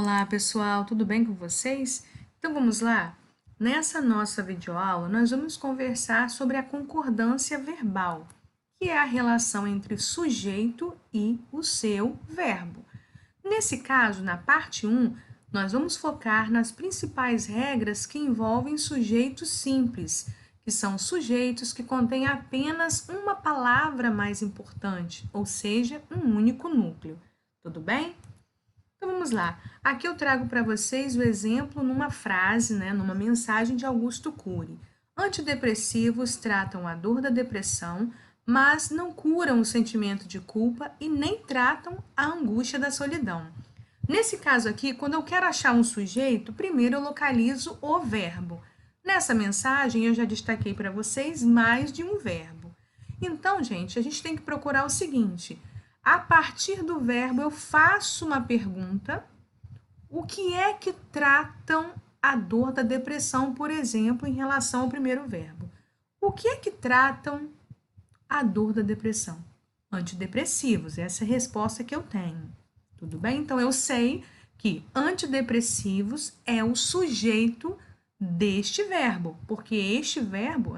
Olá, pessoal, tudo bem com vocês? Então vamos lá? Nessa nossa videoaula, nós vamos conversar sobre a concordância verbal, que é a relação entre o sujeito e o seu verbo. Nesse caso, na parte 1, nós vamos focar nas principais regras que envolvem sujeitos simples, que são sujeitos que contêm apenas uma palavra mais importante, ou seja, um único núcleo. Tudo bem? Então vamos lá. Aqui eu trago para vocês o exemplo numa frase, numa mensagem de Augusto Cury. Antidepressivos tratam a dor da depressão, mas não curam o sentimento de culpa e nem tratam a angústia da solidão. Nesse caso aqui, quando eu quero achar um sujeito, primeiro eu localizo o verbo. Nessa mensagem eu já destaquei para vocês mais de um verbo. Então, gente, a gente tem que procurar o seguinte: a partir do verbo, eu faço uma pergunta. O que é que tratam a dor da depressão, por exemplo, em relação ao primeiro verbo? O que é que tratam a dor da depressão? Antidepressivos, essa é a resposta que eu tenho. Tudo bem? Então, eu sei que antidepressivos é o sujeito deste verbo, porque este verbo,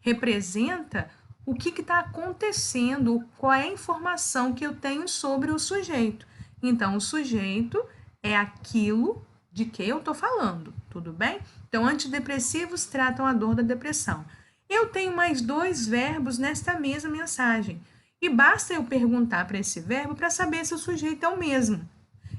representa o que está acontecendo, qual é a informação que eu tenho sobre o sujeito. Então, o sujeito é aquilo de que eu estou falando, tudo bem? Então, antidepressivos tratam a dor da depressão. Eu tenho mais dois verbos nesta mesma mensagem. E basta eu perguntar para esse verbo para saber se o sujeito é o mesmo.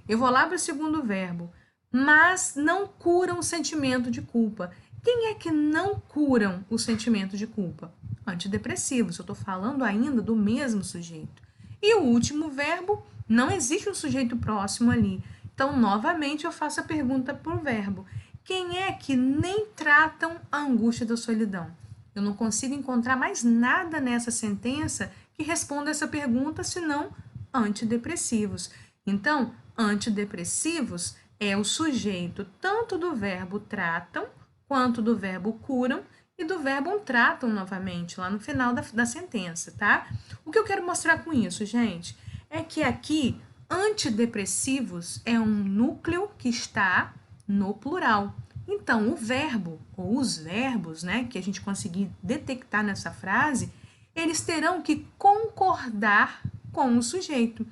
Eu vou lá para o segundo verbo. Mas não curam o sentimento de culpa. Quem é que não curam o sentimento de culpa? Antidepressivos. Eu estou falando ainda do mesmo sujeito. E o último verbo, não existe um sujeito próximo ali. Então, novamente, eu faço a pergunta para o verbo. Quem é que nem tratam a angústia da solidão? Eu não consigo encontrar mais nada nessa sentença que responda essa pergunta, senão antidepressivos. Então, antidepressivos é o sujeito tanto do verbo tratam, quanto do verbo curam e do verbo tratam novamente, lá no final da sentença, tá? O que eu quero mostrar com isso, gente, é que aqui antidepressivos é um núcleo que está no plural. Então, o verbo, ou os verbos, que a gente conseguir detectar nessa frase, eles terão que concordar com o sujeito.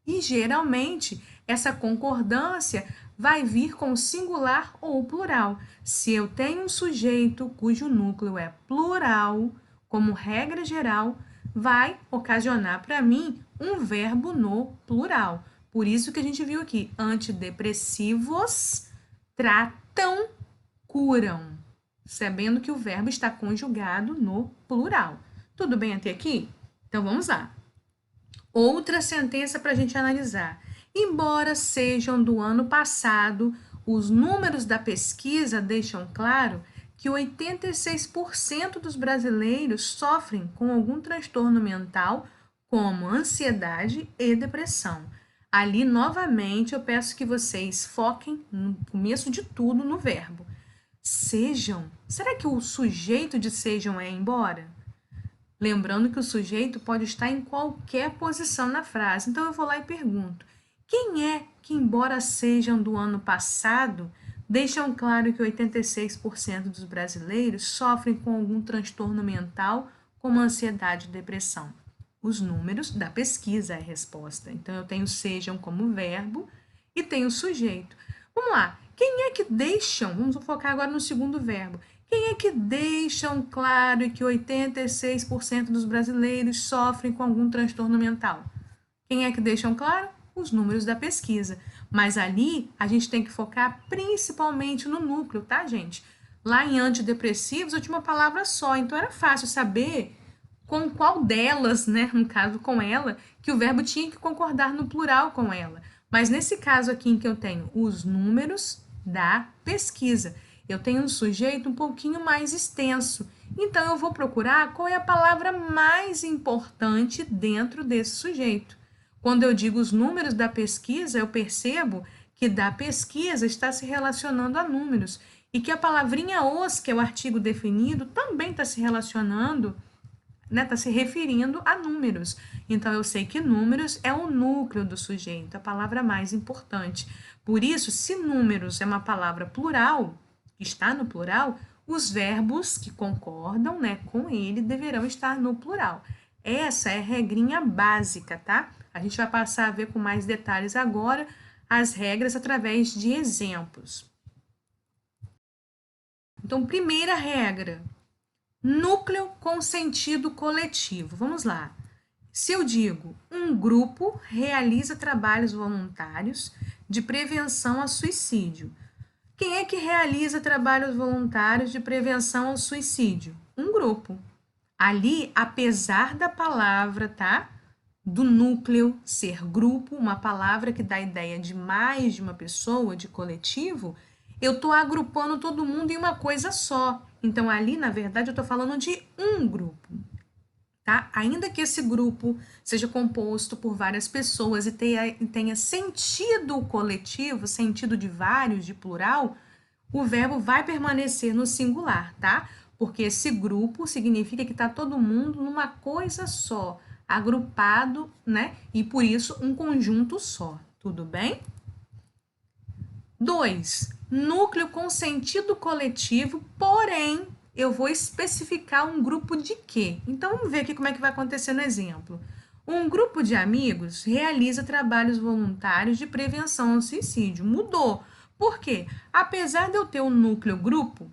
E, geralmente, essa concordância vai vir com singular ou plural. Se eu tenho um sujeito cujo núcleo é plural, como regra geral, vai ocasionar para mim um verbo no plural. Por isso que a gente viu aqui, antidepressivos tratam, curam, sabendo que o verbo está conjugado no plural. Tudo bem até aqui? Então, vamos lá. Outra sentença para a gente analisar. Embora sejam do ano passado, os números da pesquisa deixam claro que 86% dos brasileiros sofrem com algum transtorno mental, como ansiedade e depressão. Ali, novamente, eu peço que vocês foquem, no começo de tudo, no verbo. Sejam. Será que o sujeito de sejam é embora? Lembrando que o sujeito pode estar em qualquer posição na frase. Então, eu vou lá e pergunto: quem é que, embora sejam do ano passado, deixam claro que 86% dos brasileiros sofrem com algum transtorno mental, como ansiedade e depressão? Os números da pesquisa é a resposta. Então, eu tenho sejam como verbo e tenho sujeito. Vamos lá. Quem é que deixam? Vamos focar agora no segundo verbo. Quem é que deixam claro que 86% dos brasileiros sofrem com algum transtorno mental? Quem é que deixam claro? Os números da pesquisa. Mas ali a gente tem que focar principalmente no núcleo, tá, gente? Lá em antidepressivos eu tinha uma palavra só, então era fácil saber com qual delas, no caso com ela, que o verbo tinha que concordar no plural com ela. Mas nesse caso aqui em que eu tenho os números da pesquisa, eu tenho um sujeito um pouquinho mais extenso. Então, eu vou procurar qual é a palavra mais importante dentro desse sujeito. Quando eu digo os números da pesquisa, eu percebo que da pesquisa está se relacionando a números e que a palavrinha os, que é o artigo definido, também está se relacionando né, tá se referindo a números. Então, eu sei que números é o núcleo do sujeito, a palavra mais importante. Por isso, se números é uma palavra plural, está no plural, os verbos que concordam, né, com ele deverão estar no plural. Essa é a regrinha básica, tá? A gente vai passar a ver com mais detalhes agora as regras através de exemplos. Então, primeira regra, núcleo com sentido coletivo. Vamos lá. Se eu digo um grupo realiza trabalhos voluntários de prevenção a suicídio. Quem é que realiza trabalhos voluntários de prevenção ao suicídio? Um grupo. Ali, apesar da palavra, tá? Do núcleo ser grupo, uma palavra que dá a ideia de mais de uma pessoa, de coletivo, eu estou agrupando todo mundo em uma coisa só. Então, ali, na verdade, eu estou falando de um grupo, tá? Ainda que esse grupo seja composto por várias pessoas e tenha sentido coletivo, sentido de vários, de plural, o verbo vai permanecer no singular, tá? Porque esse grupo significa que está todo mundo numa coisa só, agrupado, né? E por isso um conjunto só, tudo bem? 2. Núcleo com sentido coletivo, porém, eu vou especificar um grupo de quê? Então, vamos ver aqui como é que vai acontecer no exemplo. Um grupo de amigos realiza trabalhos voluntários de prevenção ao suicídio. Mudou. Por quê? Apesar de eu ter um núcleo grupo,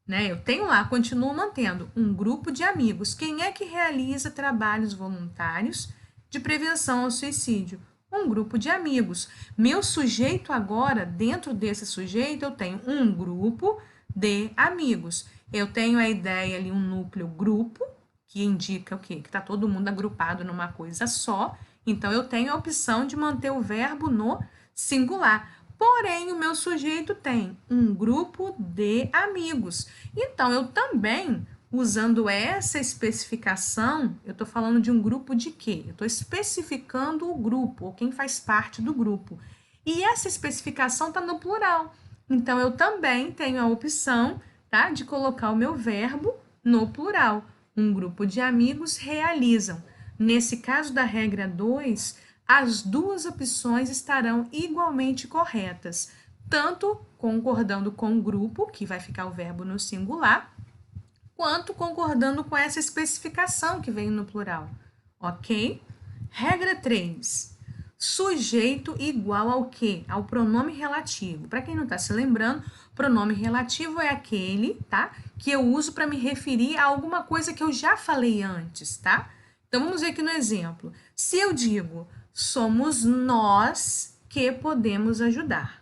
né? Eu tenho lá, continuo mantendo um grupo de amigos. Quem é que realiza trabalhos voluntários de prevenção ao suicídio? Um grupo de amigos. Meu sujeito agora, dentro desse sujeito, eu tenho um grupo de amigos. Eu tenho a ideia ali, um núcleo grupo, que indica o quê? Que está todo mundo agrupado numa coisa só. Então, eu tenho a opção de manter o verbo no singular. Porém, o meu sujeito tem um grupo de amigos. Então, eu também, usando essa especificação, eu estou falando de um grupo de quê? Eu estou especificando o grupo, ou quem faz parte do grupo. E essa especificação está no plural. Então, eu também tenho a opção, tá, de colocar o meu verbo no plural. Um grupo de amigos realizam. Nesse caso da regra 2, as duas opções estarão igualmente corretas, tanto concordando com o grupo, que vai ficar o verbo no singular, quanto concordando com essa especificação que vem no plural, ok? Regra 3. Sujeito igual ao quê? Ao pronome relativo. Para quem não está se lembrando, pronome relativo é aquele, tá? Que eu uso para me referir a alguma coisa que eu já falei antes, tá? Então, vamos ver aqui no exemplo. Se eu digo, somos nós que podemos ajudar.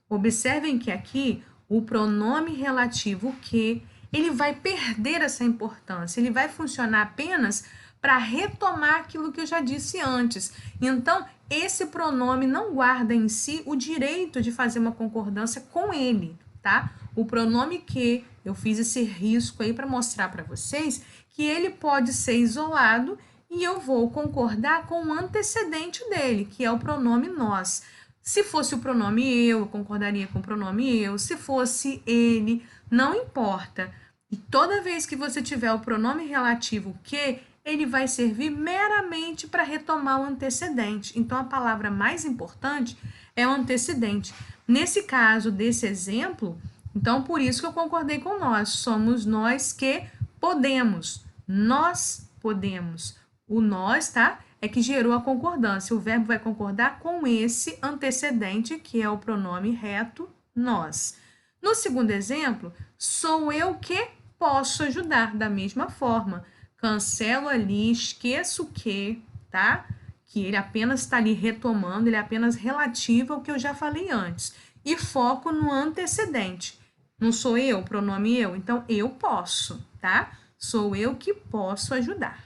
Observem que aqui o pronome relativo que ele vai perder essa importância, ele vai funcionar apenas para retomar aquilo que eu já disse antes. Então, esse pronome não guarda em si o direito de fazer uma concordância com ele, tá? O pronome que, eu fiz esse risco aí para mostrar para vocês que ele pode ser isolado e eu vou concordar com o antecedente dele, que é o pronome nós. Se fosse o pronome eu concordaria com o pronome eu. Se fosse ele, não importa. E toda vez que você tiver o pronome relativo que, ele vai servir meramente para retomar o antecedente. Então, a palavra mais importante é o antecedente. Nesse caso, desse exemplo, então, por isso que eu concordei com nós. Somos nós que podemos. Nós podemos. O nós, tá? É que gerou a concordância. O verbo vai concordar com esse antecedente, que é o pronome reto, nós. No segundo exemplo, sou eu que posso ajudar. Da mesma forma, cancelo ali, esqueço o que, tá? Que ele apenas está ali retomando, ele é apenas relativo ao que eu já falei antes. E foco no antecedente. Não sou eu, pronome eu, então eu posso, tá? Sou eu que posso ajudar.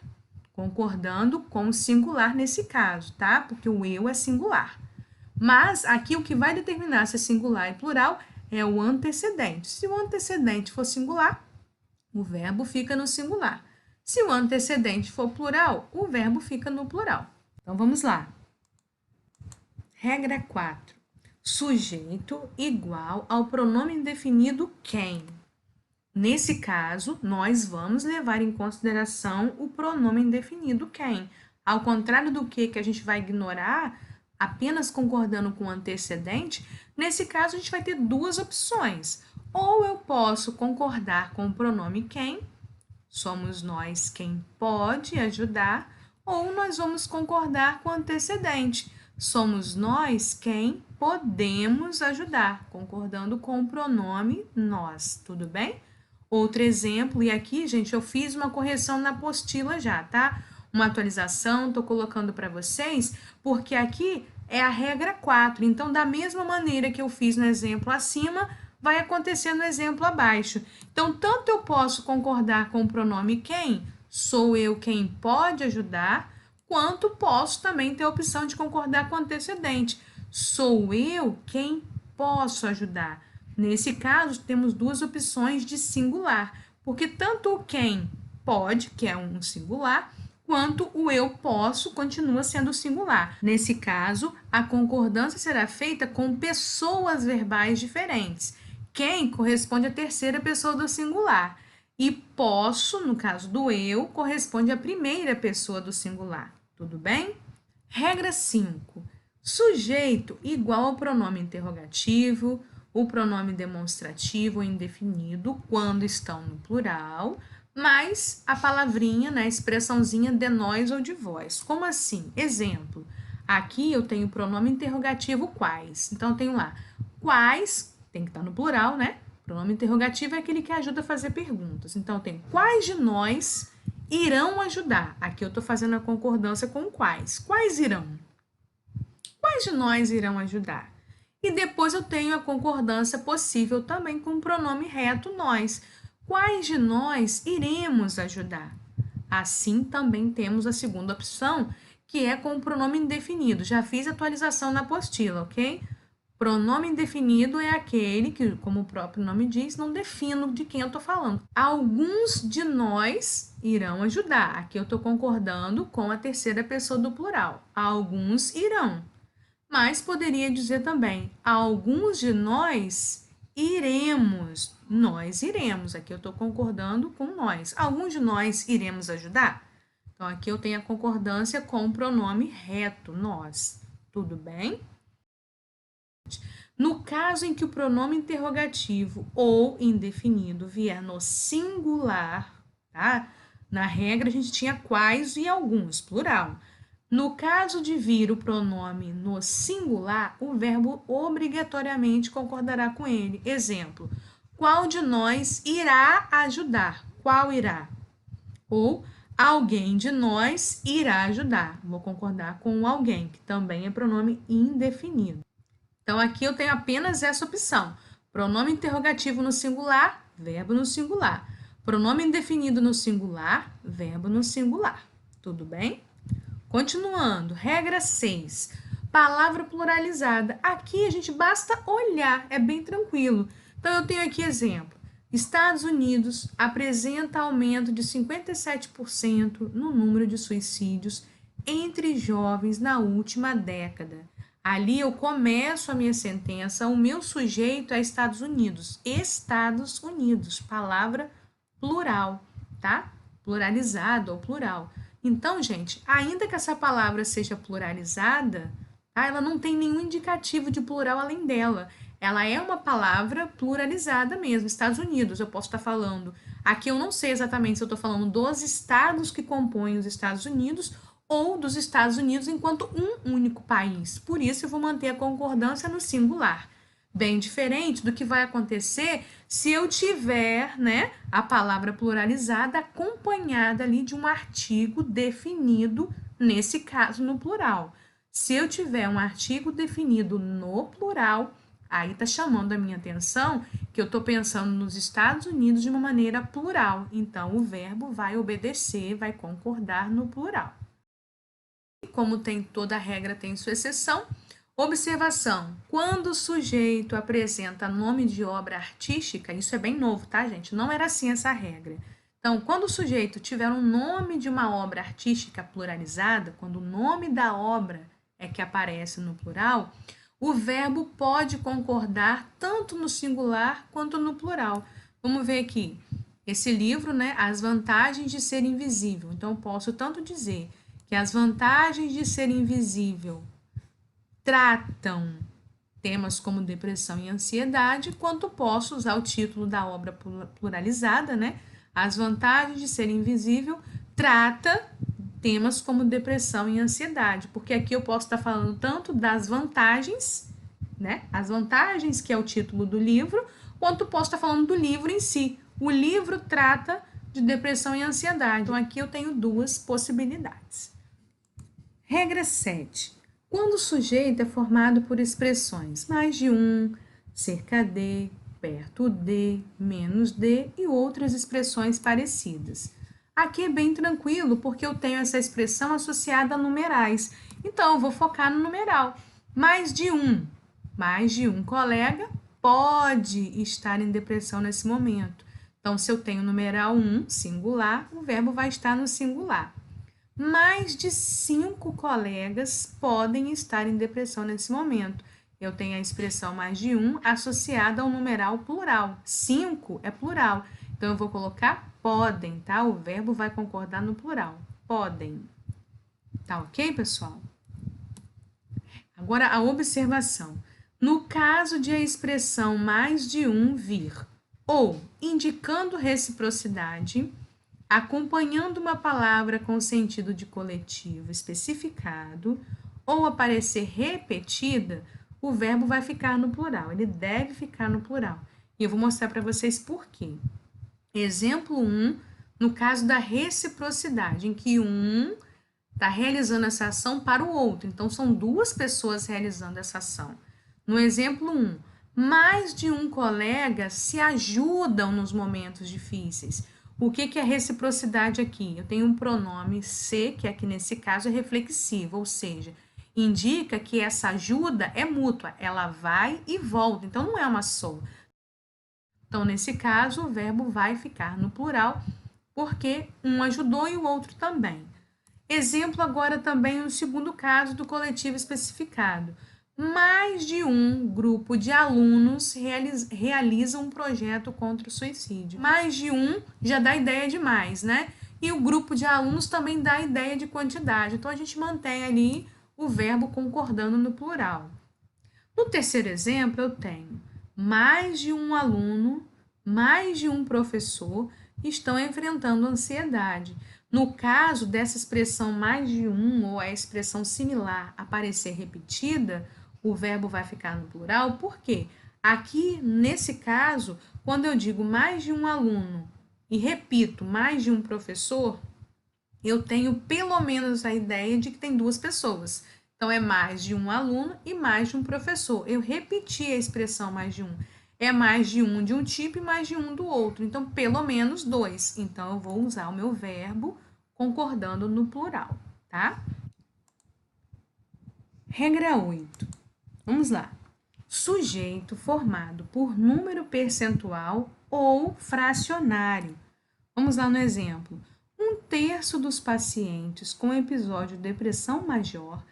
Concordando com o singular nesse caso, tá? Porque o eu é singular. Mas aqui o que vai determinar se é singular e plural é o antecedente. Se o antecedente for singular, o verbo fica no singular. Se o antecedente for plural, o verbo fica no plural. Então vamos lá. Regra 4. Sujeito igual ao pronome indefinido quem. Nesse caso, nós vamos levar em consideração o pronome indefinido quem. Ao contrário do que a gente vai ignorar, apenas concordando com o antecedente, nesse caso a gente vai ter duas opções. Ou eu posso concordar com o pronome quem, somos nós quem pode ajudar, ou nós vamos concordar com o antecedente, somos nós quem podemos ajudar, concordando com o pronome nós, tudo bem? Outro exemplo, e aqui, gente, eu fiz uma correção na apostila já, tá? Uma atualização, estou colocando para vocês, porque aqui é a regra 4. Então, da mesma maneira que eu fiz no exemplo acima, vai acontecer no exemplo abaixo. Então, tanto eu posso concordar com o pronome quem, sou eu quem pode ajudar, quanto posso também ter a opção de concordar com o antecedente, sou eu quem posso ajudar. Nesse caso, temos duas opções de singular, porque tanto o quem pode, que é um singular, quanto o eu posso continua sendo singular. Nesse caso, a concordância será feita com pessoas verbais diferentes. Quem corresponde à terceira pessoa do singular e posso, no caso do eu, corresponde à primeira pessoa do singular. Tudo bem? Regra 5. Sujeito igual ao pronome interrogativo, o pronome demonstrativo ou indefinido quando estão no plural, mais a palavrinha, né, a expressãozinha de nós ou de vós. Como assim? Exemplo, aqui eu tenho o pronome interrogativo quais. Então, eu tenho lá quais, tem que estar no plural, né? O pronome interrogativo é aquele que ajuda a fazer perguntas. Então, eu tenho quais de nós irão ajudar. Aqui eu estou fazendo a concordância com quais. Quais irão? Quais de nós irão ajudar? E depois eu tenho a concordância possível também com o pronome reto nós. Quais de nós iremos ajudar? Assim também temos a segunda opção, que é com o pronome indefinido. Já fiz atualização na apostila, ok? Pronome indefinido é aquele que, como o próprio nome diz, não defino de quem eu estou falando. Alguns de nós irão ajudar. Aqui eu estou concordando com a terceira pessoa do plural. Alguns irão. Mas poderia dizer também, alguns de nós iremos. Nós iremos. Aqui eu estou concordando com nós. Alguns de nós iremos ajudar? Então, aqui eu tenho a concordância com o pronome reto, nós. Tudo bem? No caso em que o pronome interrogativo ou indefinido vier no singular, tá? Na regra, a gente tinha quais e alguns, plural. No caso de vir o pronome no singular, o verbo obrigatoriamente concordará com ele. Exemplo, qual de nós irá ajudar? Qual irá? Ou alguém de nós irá ajudar. Vou concordar com o alguém, que também é pronome indefinido. Então, aqui eu tenho apenas essa opção. Pronome interrogativo no singular, verbo no singular. Pronome indefinido no singular, verbo no singular. Tudo bem? Continuando, regra 6. Palavra pluralizada. Aqui a gente basta olhar, é bem tranquilo. Então, eu tenho aqui exemplo. Estados Unidos apresenta aumento de 57% no número de suicídios entre jovens na última década. Ali eu começo a minha sentença, o meu sujeito é Estados Unidos. Estados Unidos, palavra plural, tá? Pluralizado ou plural. Então, gente, ainda que essa palavra seja pluralizada, tá? Ela não tem nenhum indicativo de plural além dela. Ela é uma palavra pluralizada mesmo. Estados Unidos, eu posso estar falando. Aqui eu não sei exatamente se eu estou falando dos estados que compõem os Estados Unidos ou dos Estados Unidos enquanto um único país. Por isso, eu vou manter a concordância no singular. Bem diferente do que vai acontecer se eu tiver, né, a palavra pluralizada acompanhada ali de um artigo definido, nesse caso, no plural. Se eu tiver um artigo definido no plural, aí está chamando a minha atenção que eu estou pensando nos Estados Unidos de uma maneira plural. Então, o verbo vai obedecer, vai concordar no plural. Como tem toda regra, tem sua exceção. Observação, quando o sujeito apresenta nome de obra artística, isso é bem novo, tá, gente? Não era assim essa regra. Então, quando o sujeito tiver um nome de uma obra artística pluralizada, quando o nome da obra é que aparece no plural, o verbo pode concordar tanto no singular quanto no plural. Vamos ver aqui. Esse livro, né, As Vantagens de Ser Invisível. Então, eu posso tanto dizer que as vantagens de ser invisível tratam temas como depressão e ansiedade, quanto posso usar o título da obra pluralizada, né? As vantagens de ser invisível trata temas como depressão e ansiedade, porque aqui eu posso estar falando tanto das vantagens, né? As vantagens, que é o título do livro, quanto posso estar falando do livro em si. O livro trata de depressão e ansiedade. Então, aqui eu tenho duas possibilidades. Regra 7. Quando o sujeito é formado por expressões mais de um, cerca de, perto de, menos de e outras expressões parecidas. Aqui é bem tranquilo, porque eu tenho essa expressão associada a numerais. Então, eu vou focar no numeral. Mais de um colega pode estar em depressão nesse momento. Então, se eu tenho o numeral 1, singular, o verbo vai estar no singular. Mais de 5 colegas podem estar em depressão nesse momento. Eu tenho a expressão mais de um associada ao numeral plural. 5 é plural. Então, eu vou colocar podem, tá? O verbo vai concordar no plural. Podem. Tá ok, pessoal? Agora, a observação. No caso de a expressão mais de um vir ou indicando reciprocidade, acompanhando uma palavra com sentido de coletivo especificado ou aparecer repetida, o verbo vai ficar no plural, ele deve ficar no plural. E eu vou mostrar para vocês por quê. Exemplo 1, no caso da reciprocidade, em que um está realizando essa ação para o outro. Então, são duas pessoas realizando essa ação. No exemplo 1, mais de um colega se ajudam nos momentos difíceis. O que é reciprocidade aqui? Eu tenho um pronome se, que aqui nesse caso é reflexivo, ou seja, indica que essa ajuda é mútua, ela vai e volta, então não é uma só. Então, nesse caso, o verbo vai ficar no plural, porque um ajudou e o outro também. Exemplo agora também no segundo caso do coletivo especificado. Mais de um grupo de alunos realiza um projeto contra o suicídio. Mais de um já dá ideia de mais, né? E o grupo de alunos também dá ideia de quantidade. Então, a gente mantém ali o verbo concordando no plural. No terceiro exemplo, eu tenho mais de um aluno, mais de um professor estão enfrentando ansiedade. No caso dessa expressão mais de um ou a expressão similar aparecer repetida, o verbo vai ficar no plural. Por quê? Aqui, nesse caso, quando eu digo mais de um aluno e repito mais de um professor, eu tenho pelo menos a ideia de que tem duas pessoas. Então, é mais de um aluno e mais de um professor. Eu repeti a expressão mais de um. É mais de um tipo e mais de um do outro. Então, pelo menos dois. Então, eu vou usar o meu verbo concordando no plural, tá? Regra 8. Vamos lá. Sujeito formado por número percentual ou fracionário. Vamos lá no exemplo. 1/3 dos pacientes com episódio de depressão major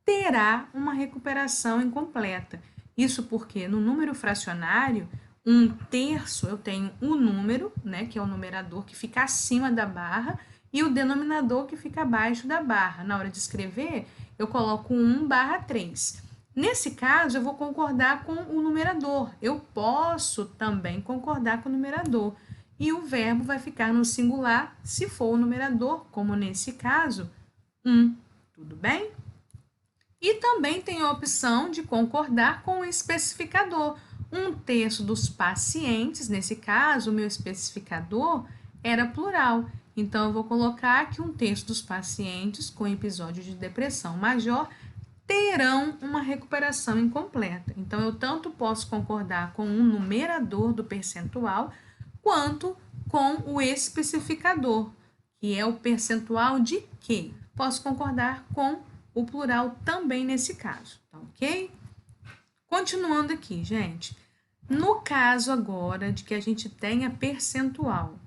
terá uma recuperação incompleta. Isso porque no número fracionário, 1/3 eu tenho o número, né, que é o numerador que fica acima da barra, e o denominador que fica abaixo da barra. Na hora de escrever, eu coloco 1/3. Nesse caso, eu vou concordar com o numerador. Eu posso também concordar com o numerador. E o verbo vai ficar no singular se for o numerador, como nesse caso, 1. Tudo bem? E também tem a opção de concordar com o especificador. 1/3 dos pacientes, nesse caso, o meu especificador era plural. Então, eu vou colocar que 1/3 dos pacientes com episódio de depressão major terão uma recuperação incompleta. Então, eu tanto posso concordar com o numerador do percentual, quanto com o especificador, que é o percentual de quê? Posso concordar com o plural também nesse caso, tá ok? Continuando aqui, gente. No caso agora de que a gente tenha percentual,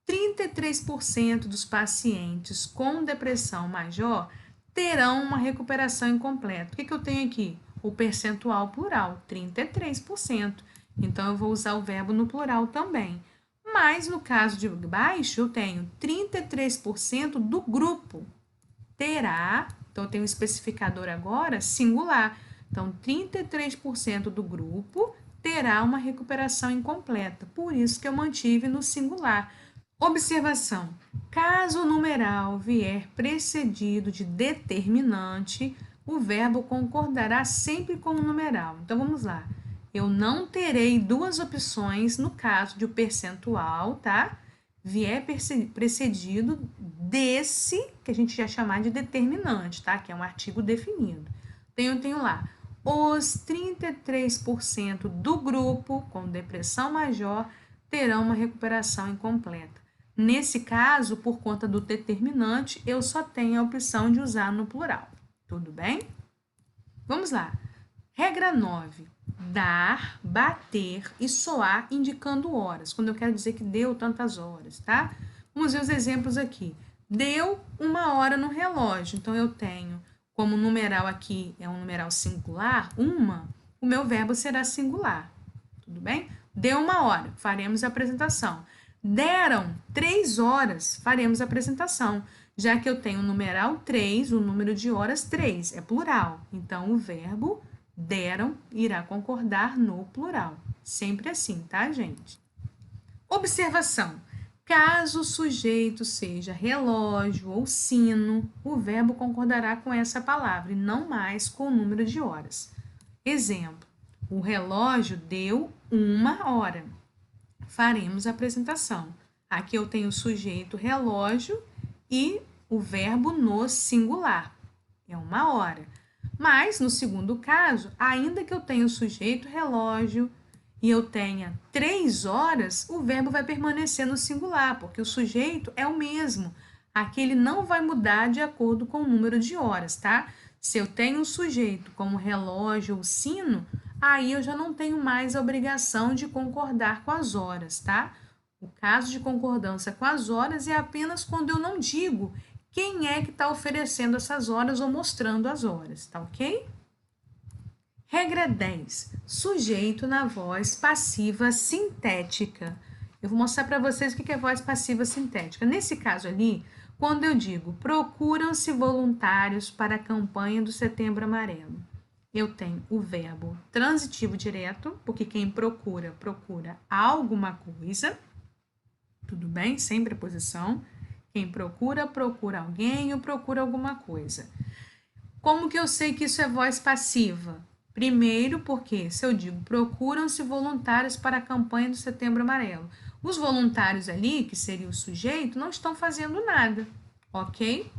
33% dos pacientes com depressão major terão uma recuperação incompleta. O que eu tenho aqui? O percentual plural, 33%. Então, eu vou usar o verbo no plural também. Mas no caso de baixo, eu tenho 33% do grupo terá, então eu tenho um especificador agora singular. Então, 33% do grupo terá uma recuperação incompleta. Por isso que eu mantive no singular. Observação: caso o numeral vier precedido de determinante, o verbo concordará sempre com o numeral. Então, vamos lá. Eu não terei duas opções no caso de o percentual, tá? Vier precedido desse, que a gente já chamar de determinante, tá? Que é um artigo definido. Então, eu tenho lá os 33% do grupo com depressão maior terão uma recuperação incompleta. Nesse caso, por conta do determinante, eu só tenho a opção de usar no plural. Tudo bem? Vamos lá. Regra 9. Dar, bater e soar indicando horas, quando eu quero dizer que deu tantas horas, tá? Vamos ver os exemplos aqui. Deu 1 hora no relógio, então eu tenho como numeral aqui é um numeral singular, o meu verbo será singular. Tudo bem? Deu 1 hora, faremos a apresentação. Deram 3 horas, faremos a apresentação. Já que eu tenho o numeral 3, o número de horas 3, é plural. Então, o verbo deram irá concordar no plural. Sempre assim, tá, gente? Observação. Caso o sujeito seja relógio ou sino, o verbo concordará com essa palavra e não mais com o número de horas. Exemplo: o relógio deu 1 hora. Faremos a apresentação. Aqui eu tenho o sujeito relógio e o verbo no singular. É 1 hora. Mas, no segundo caso, ainda que eu tenha o sujeito relógio e eu tenha 3 horas, o verbo vai permanecer no singular, porque o sujeito é o mesmo. Aqui ele não vai mudar de acordo com o número de horas, tá? Se eu tenho um sujeito como relógio ou sino, aí eu já não tenho mais a obrigação de concordar com as horas, tá? O caso de concordância com as horas é apenas quando eu não digo quem é que está oferecendo essas horas ou mostrando as horas, tá ok? Regra 10. Sujeito na voz passiva sintética. Eu vou mostrar para vocês o que é voz passiva sintética. Nesse caso ali, quando eu digo procuram-se voluntários para a campanha do Setembro Amarelo, eu tenho o verbo transitivo direto, porque quem procura, procura alguma coisa. Tudo bem? Sem preposição. Quem procura, procura alguém ou procura alguma coisa. Como que eu sei que isso é voz passiva? Primeiro, porque se eu digo procuram-se voluntários para a campanha do Setembro Amarelo, os voluntários ali, que seria o sujeito, não estão fazendo nada, ok?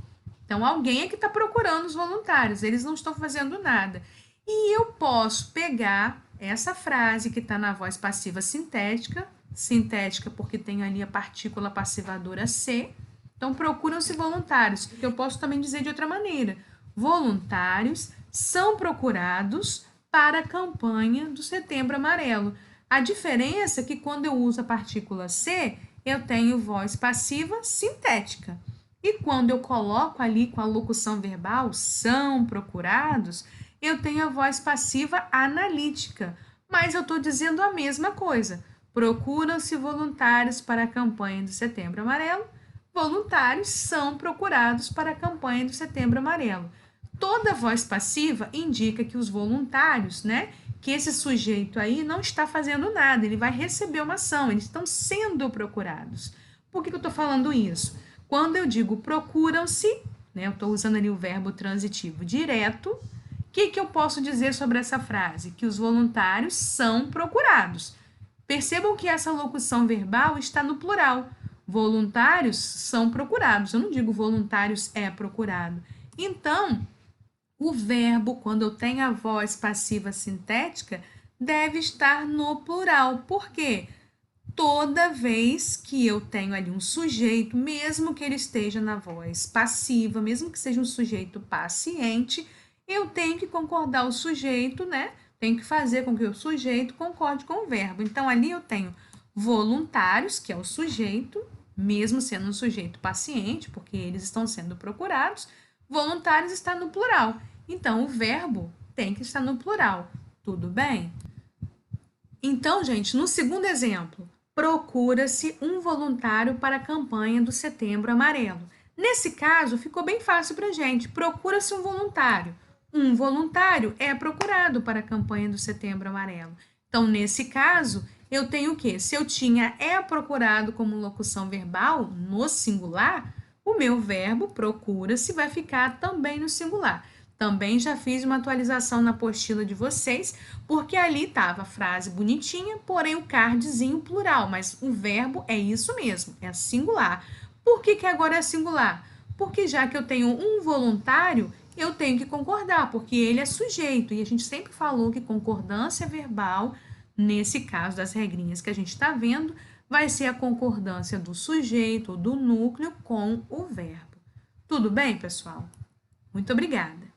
Então, alguém é que está procurando os voluntários, eles não estão fazendo nada. E eu posso pegar essa frase que está na voz passiva sintética, sintética porque tem ali a partícula passivadora se, então procuram-se voluntários. Eu posso também dizer de outra maneira, voluntários são procurados para a campanha do Setembro Amarelo. A diferença é que quando eu uso a partícula se, eu tenho voz passiva sintética. E quando eu coloco ali com a locução verbal, são procurados, eu tenho a voz passiva analítica. Mas eu estou dizendo a mesma coisa. Procuram-se voluntários para a campanha do Setembro Amarelo. Voluntários são procurados para a campanha do Setembro Amarelo. Toda voz passiva indica que os voluntários, né, que esse sujeito aí não está fazendo nada, ele vai receber uma ação, eles estão sendo procurados. Por que eu estou falando isso? Quando eu digo procuram-se, né, eu estou usando ali o verbo transitivo direto, o que eu posso dizer sobre essa frase? Que os voluntários são procurados. Percebam que essa locução verbal está no plural. Voluntários são procurados. Eu não digo voluntários é procurado. Então, o verbo, quando eu tenho a voz passiva sintética, deve estar no plural. Por quê? Toda vez que eu tenho ali um sujeito, mesmo que ele esteja na voz passiva, mesmo que seja um sujeito paciente, eu tenho que concordar o sujeito, né? Tenho que fazer com que o sujeito concorde com o verbo. Então, ali eu tenho voluntários, que é o sujeito, mesmo sendo um sujeito paciente, porque eles estão sendo procurados, voluntários está no plural. Então, o verbo tem que estar no plural. Tudo bem? Então, gente, no segundo exemplo, procura-se um voluntário para a campanha do Setembro Amarelo. Nesse caso, ficou bem fácil para a gente. Procura-se um voluntário. Um voluntário é procurado para a campanha do Setembro Amarelo. Então, nesse caso, eu tenho o quê? Se eu tinha é procurado como locução verbal no singular, o meu verbo procura-se vai ficar também no singular. Também já fiz uma atualização na apostila de vocês, porque ali estava a frase bonitinha, porém o cardzinho plural, mas o verbo é isso mesmo, é singular. Por que que agora é singular? Porque já que eu tenho um voluntário, eu tenho que concordar, porque ele é sujeito, e a gente sempre falou que concordância verbal, nesse caso das regrinhas que a gente está vendo, vai ser a concordância do sujeito ou do núcleo com o verbo. Tudo bem, pessoal? Muito obrigada!